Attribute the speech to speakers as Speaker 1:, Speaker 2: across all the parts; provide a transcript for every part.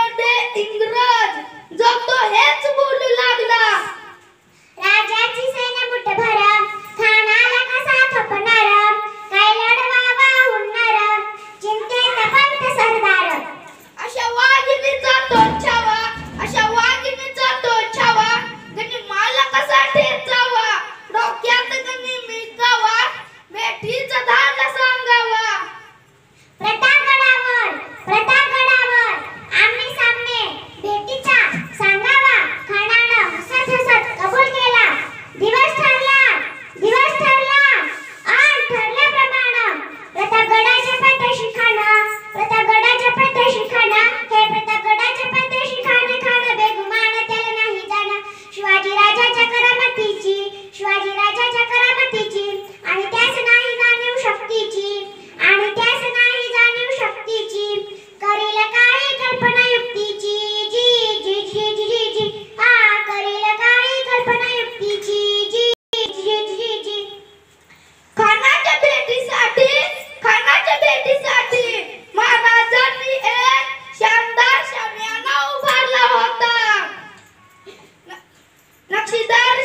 Speaker 1: मध्ये इंग्रज जो तो हेच बोलू लागला.
Speaker 2: राजाची सेना मुठभर खानाला कसा थोपणार, काय लढवावा हुन्नर चिंतेत पंत सरदार.
Speaker 1: अशा वाघिणीचा तो छावा, अशा वाघिणीचा तो छावा, गणी माला कसा ठेचावा, डोक्यात गणी मिळकावा, बेठीचा धाडला सांगावा.
Speaker 2: प्रतापगडावर आम्ही सामने भेटीचा सांगावा, खानानं हसत हसत कबूल केला. दिवस ठरला आणि ठरल्याप्रमाणे प्रतापगडाच्या पायथ्याशी खान हे प्रतापगडाच्या पायथ्याशी खान बेगुमान त्याला नाही जाणं. शिवाजी राजाच्या करामतीची आणि त्यास नाही जाणीव शक्तीची करील काही कल्पना युक्तीची. करील काही कल्पना युक्तीची.
Speaker 1: खानाच्या भेटीसाठी महाराजांनी एक शानदार शामियाना उभारला होता. नक्षीदार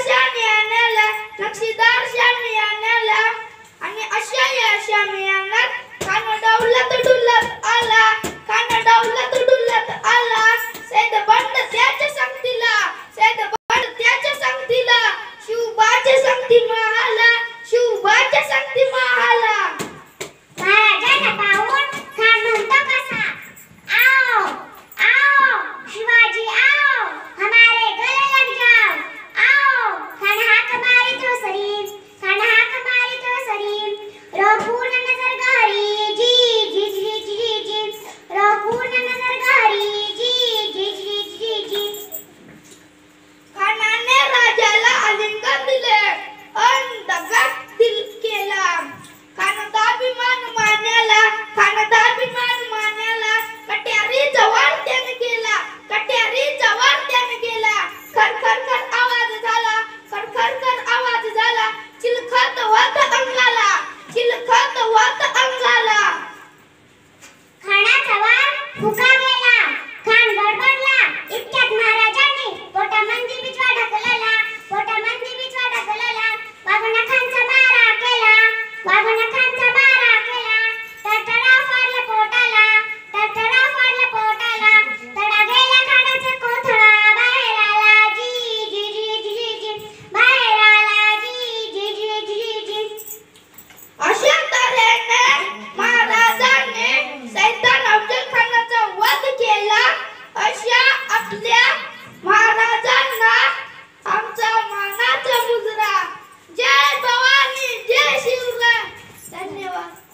Speaker 1: शामियान्याला आणि अशा या शामियानात खान डौलत डुलत आला. सैद बंड त्याच्या संगतीला शिवबाच्या संगती महाला.
Speaker 2: महाराजांना पाहून खान म्हणतो कसा, आओ शिवाजी आओ, हमारे गले लग जाओ. आओ खान हाक मारी तो सरी, रोपून नजर गहरी
Speaker 1: खानाने राजाला आलिंगन दिले अन दगड दिल केला. खानाचा अभिमान मान्याला कट्यारी जवळ त्याने केला. खर आवाज झाला, चिलखत वात अंगाला.
Speaker 2: खानाचा वार फुका गेला. खान गडबडला. इतक्यात महाराजांनी पोटामंदी बिचवा ढकलला. वाघोना खानचा मारा केला. टरटरा फाडला पोटाला. तडा गेला खानाचा कोथळा. बाहेर आला जी.
Speaker 1: अशा तऱ्हेने महाराजांनी सैतान अफजल खानाचा वध केला. अशा आपल्या